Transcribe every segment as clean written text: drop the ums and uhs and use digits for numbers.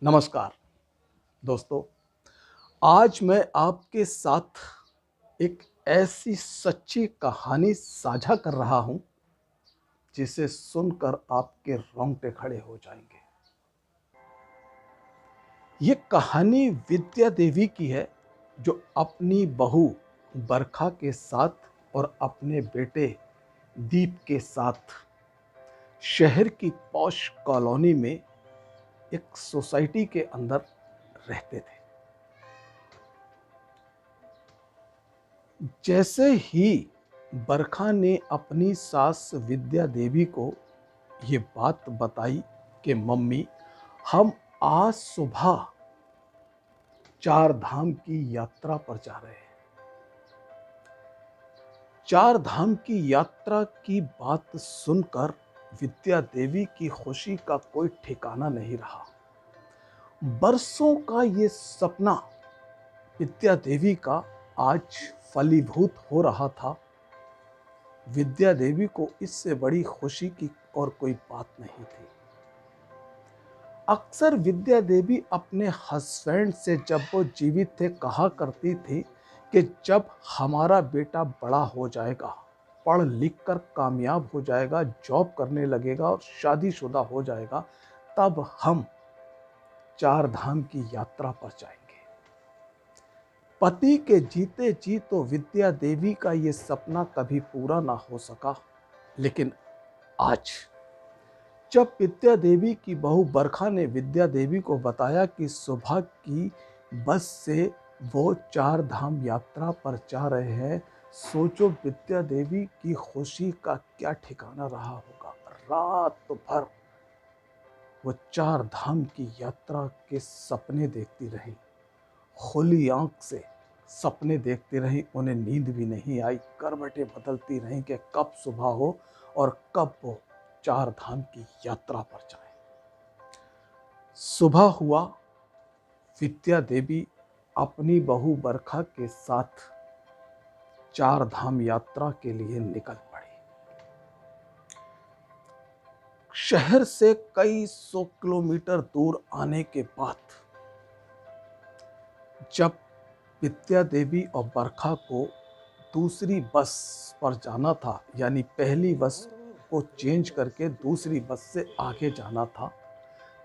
नमस्कार दोस्तों। आज मैं आपके साथ एक ऐसी सच्ची कहानी साझा कर रहा हूं जिसे सुनकर आपके रोंगटे खड़े हो जाएंगे। ये कहानी विद्या देवी की है, जो अपनी बहू बरखा के साथ और अपने बेटे दीप के साथ शहर की पॉश कॉलोनी में एक सोसाइटी के अंदर रहते थे। जैसे ही बरखा ने अपनी सास विद्या देवी को ये बात बताई कि मम्मी, हम आज सुबह चार धाम की यात्रा पर जा रहे हैं। चार धाम की यात्रा की बात सुनकर विद्या देवी की खुशी का कोई ठिकाना नहीं रहा। बरसों का ये सपना विद्या देवी का आज फलीभूत हो रहा था। विद्या देवी को इससे बड़ी खुशी की और कोई बात नहीं थी। अक्सर विद्या देवी अपने हस्बैंड से जब वो जीवित थे कहा करती थी कि जब हमारा बेटा बड़ा हो जाएगा, पढ़ लिख कर कामयाब हो जाएगा, जॉब करने लगेगा और शादीशुदा हो जाएगा, तब हम चार धाम की यात्रा पर जाएंगे। पति के जीते जी तो विद्या देवी का ये सपना कभी पूरा ना हो सका, लेकिन आज जब विद्या देवी की बहू बरखा ने विद्या देवी को बताया कि सुबह की बस से वो चार धाम यात्रा पर जा रहे हैं, सोचो विद्या देवी की खुशी का क्या ठिकाना रहा होगा। रात भर वो चार धाम की यात्रा के सपने देखती रही, खुली आंख से सपने देखती रही। उन्हें नींद भी नहीं आई, करवटें बदलती रहीं कि कब सुबह हो और कब वो चार धाम की यात्रा पर जाए। सुबह हुआ, विद्या देवी अपनी बहू बरखा के साथ चार धाम यात्रा के लिए निकल पड़ी। शहर से कई सौ किलोमीटर दूर आने के बाद जब विद्या देवी और बरखा को दूसरी बस पर जाना था, यानी पहली बस को चेंज करके दूसरी बस से आगे जाना था,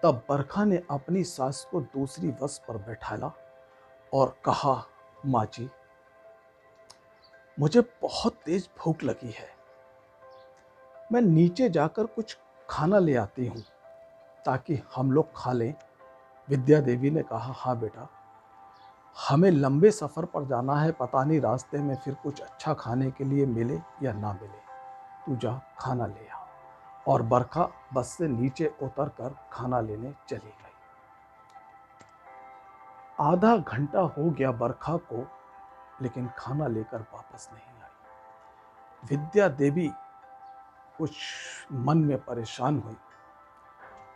तब बरखा ने अपनी सास को दूसरी बस पर बैठाया और कहा, माँ जी, मुझे बहुत तेज भूख लगी है, मैं नीचे जाकर कुछ खाना ले आती हूँ ताकि हम लोग खा लें। विद्या देवी ने कहा, हाँ बेटा, हमें लंबे सफ़र पर जाना है, पता नहीं रास्ते में फिर कुछ अच्छा खाने के लिए मिले या ना मिले, तू जा खाना ले आ। और बरखा बस से नीचे उतर कर खाना लेने चली गई। आधा घंटा हो गया बरखा को, लेकिन खाना लेकर वापस नहीं आई। विद्या देवी कुछ मन में परेशान हुई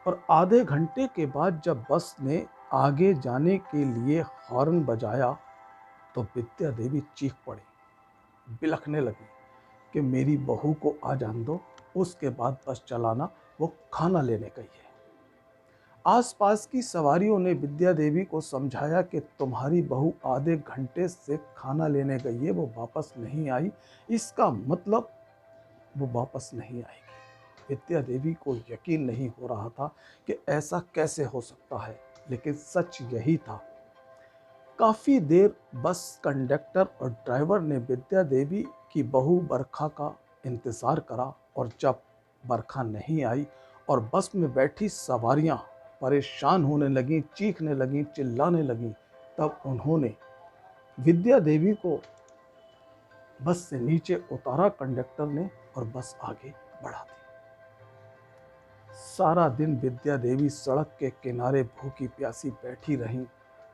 और आधे घंटे के बाद जब बस ने आगे जाने के लिए हॉर्न बजाया तो विद्या देवी चीख पड़ी, बिलखने लगी कि मेरी बहू को आ जान दो, उसके बाद बस चलाना, वो खाना लेने गई है। आसपास की सवारियों ने विद्या देवी को समझाया कि तुम्हारी बहू आधे घंटे से खाना लेने गई है, वो वापस नहीं आई, इसका मतलब वो वापस नहीं आएगी। विद्या देवी को यकीन नहीं हो रहा था कि ऐसा कैसे हो सकता है, लेकिन सच यही था। काफ़ी देर बस कंडक्टर और ड्राइवर ने विद्या देवी की बहू बरखा का इंतज़ार करा, और जब बरखा नहीं आई और बस में बैठी सवारियां परेशान होने लगीं, चीखने लगीं, चिल्लाने लगीं, तब उन्होंने विद्या देवी को बस से नीचे उतारा कंडक्टर ने और बस आगे बढ़ा दी। सारा दिन विद्या देवी सड़क के किनारे भूखी प्यासी बैठी रहीं,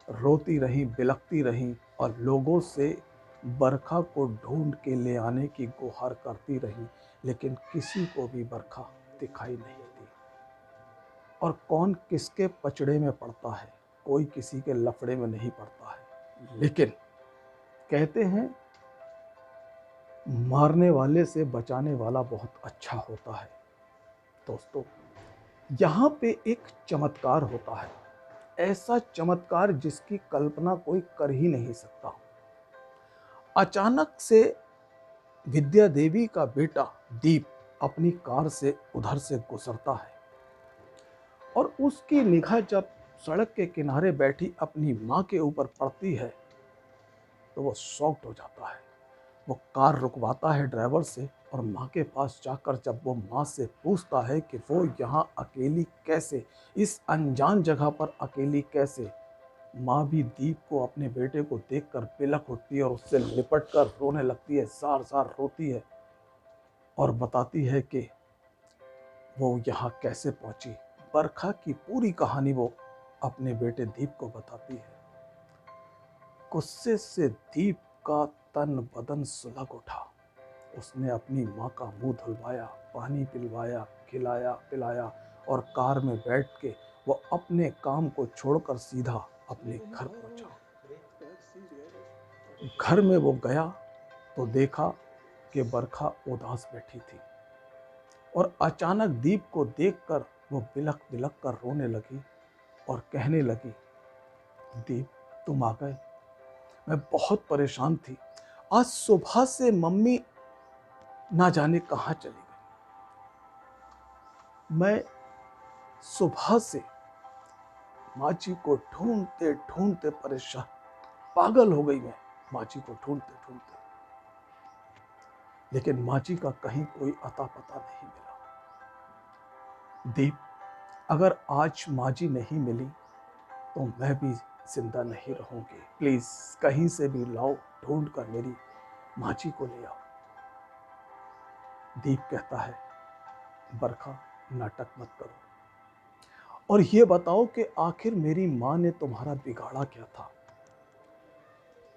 रोती रहीं, बिलखती रहीं और लोगों से बरखा को ढूंढ के ले आने की गुहार करती रहीं, लेकिन किसी को भी बरखा दिखाई नहीं दी। और कौन किसके पचड़े में पड़ता है, कोई किसी के लफड़े में नहीं पड़ता है। लेकिन कहते हैं, मारने वाले से बचाने वाला बहुत अच्छा होता है। दोस्तों, यहाँ पे एक चमत्कार होता है। ऐसा चमत्कार जिसकी कल्पना कोई कर ही नहीं सकता। अचानक से विद्या देवी का बेटा दीप अपनी कार से उधर से गुजरता है और उसकी निगाह जब सड़क के किनारे बैठी अपनी माँ के ऊपर पड़ती है तो वो शॉक्ड हो जाता है। वो कार रुकवाता है ड्राइवर से और माँ के पास जाकर जब वो माँ से पूछता है कि वो यहाँ अकेली कैसे, इस अनजान जगह पर अकेली कैसे, माँ भी दीप को अपने बेटे को देखकर बिलख उठती है और उससे लिपट कर रोने लगती है, जार जार रोती है और बताती है कि वो यहाँ कैसे पहुंची। बरखा की पूरी कहानी वो अपने बेटे दीप को बताती है। गुस्से से दीप का तन बदन सुलग उठा। उसने अपनी माँ का मुंह धुलवाया, पानी पिलवाया, खिलाया पिलाया और कार में बैठ के वो अपने काम को छोड़कर सीधा अपने घर पहुंचा। घर में वो गया तो देखा कि बरखा उदास बैठी थी और अचानक दीप को देखकर वो बिलख बिलख कर रोने लगी और कहने लगी, दीप तुम आ गए, मैं बहुत परेशान थी। आज सुबह से मम्मी ना जाने कहाँ चली गई। मैं सुबह से माँ जी को ढूंढते ढूंढते परेशान, पागल हो गई मैं माँ जी को ढूंढते ढूंढते, लेकिन माँ जी का कहीं कोई अता पता नहीं मिला। दीप, अगर आज माँ जी नहीं मिली तो मैं भी जिंदा नहीं रहूंगी। प्लीज कहीं से भी लाओ, ढूंढ कर मेरी माँ जी को ले आओ। दीप कहता है, बरखा नाटक मत करो और ये बताओ कि आखिर मेरी माँ ने तुम्हारा बिगाड़ा क्या था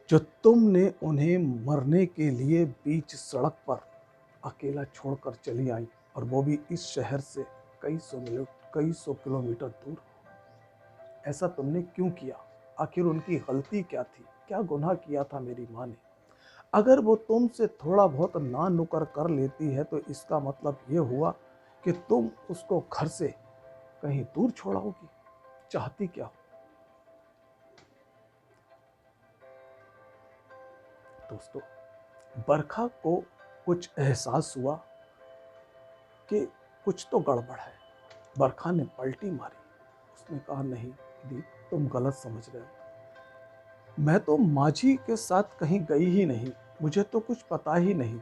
जो तुमने उन्हें मरने के लिए बीच सड़क पर अकेला छोड़कर चली आई, और वो भी इस शहर से कई सौ किलोमीटर दूर। ऐसा तुमने क्यों किया? आखिर उनकी गलती क्या थी? क्या गुनाह किया था मेरी माँ ने? अगर वो तुमसे थोड़ा बहुत ना नुकर कर लेती है तो इसका मतलब ये हुआ कि तुम उसको घर से कहीं दूर छोड़ाओगी। चाहती क्या हो? दोस्तों, बरखा को कुछ एहसास हुआ कि कुछ तो गड़बड़ है। बरखा ने पलटी मारी। उसने कहा, नहीं दीप, तुम गलत समझ रहे हो। मैं तो माझी के साथ कहीं गई ही नहीं, मुझे तो कुछ पता ही नहीं।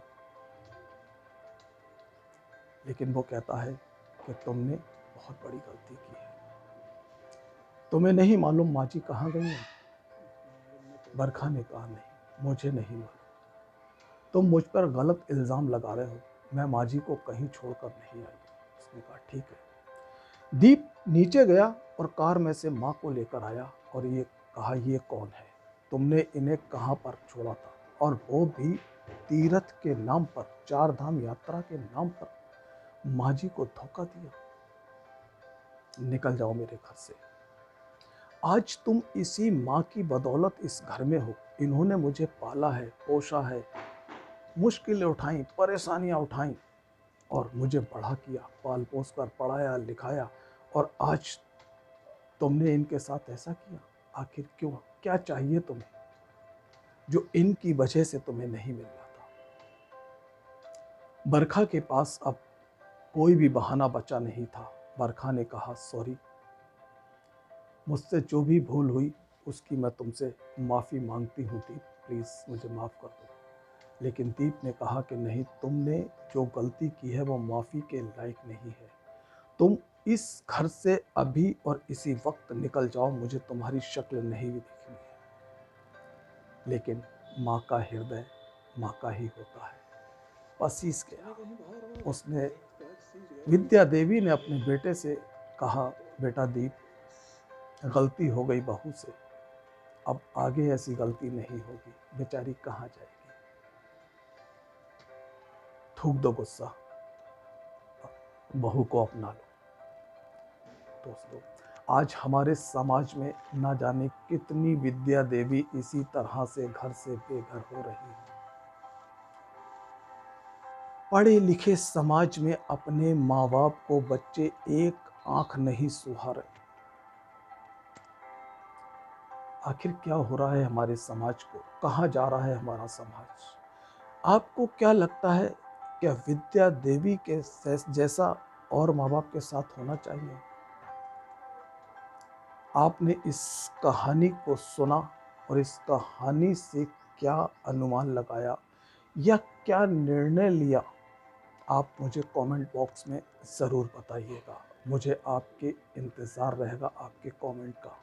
लेकिन वो कहता है कि तुमने बहुत बड़ी गलती की है। तुम्हें नहीं मालूम माझी कहाँ गई है? बरखा ने कहा, नहीं, मुझे नहीं मालूम। तुम मुझ पर गलत इल्ज़ाम लगा रहे हो। मैं माझी को कहीं छोड़कर नहीं आई। उसने कहा, ठीक है। दीप नीचे गया और कार में से माँ को लेकर आया और ये कहा, ये कौन है? तुमने इन्हें कहाँ पर छोड़ा था? और वो भी तीर्थ के नाम पर, 4 धाम यात्रा के नाम पर माँ जी को धोखा दिया। निकल जाओ मेरे घर से। आज तुम इसी माँ की बदौलत इस घर में हो। इन्होंने मुझे पाला है, पोषा है, मुश्किलें उठाई, परेशानियां उठाई और मुझे बड़ा किया, पाल पोस कर पढ़ाया लिखाया, और आज तुमने इनके साथ ऐसा किया। आखिर क्यों? क्या चाहिए तुम्हें जो इनकी वजह से तुम्हें नहीं मिल रहा था? बरखा के पास अब कोई भी बहाना बचा नहीं था। बरखा ने कहा, सॉरी, मुझसे जो भी भूल हुई उसकी मैं तुमसे माफ़ी मांगती हूँ दीप, प्लीज़ मुझे माफ़ कर दो। लेकिन दीप ने कहा कि नहीं, तुमने जो गलती की है वो माफ़ी के लायक नहीं है। तुम इस घर से अभी और इसी वक्त निकल जाओ, मुझे तुम्हारी शक्ल नहीं भी देखनी है। लेकिन माँ का हृदय माँ का ही होता है। पसीज गया। उसने, विद्या देवी ने अपने बेटे से कहा, बेटा दीप, गलती हो गई बहू से, अब आगे ऐसी गलती नहीं होगी। बेचारी कहाँ जाएगी? थूक दो गुस्सा, बहू को अपना लो। दोस्तों, आज हमारे समाज में ना जाने कितनी विद्या देवी इसी तरह से घर से बेघर हो रही है। पढ़े लिखे समाज में अपने माँ बाप को बच्चे एक आंख नहीं सुहा रहे। आखिर क्या हो रहा है हमारे समाज को, कहाँ जा रहा है हमारा समाज? आपको क्या लगता है, क्या विद्या देवी के जैसा और माँ बाप के साथ होना चाहिए? आपने इस कहानी को सुना और इस कहानी से क्या अनुमान लगाया या क्या निर्णय लिया, आप मुझे कमेंट बॉक्स में ज़रूर बताइएगा। मुझे आपके इंतज़ार रहेगा आपके कमेंट का।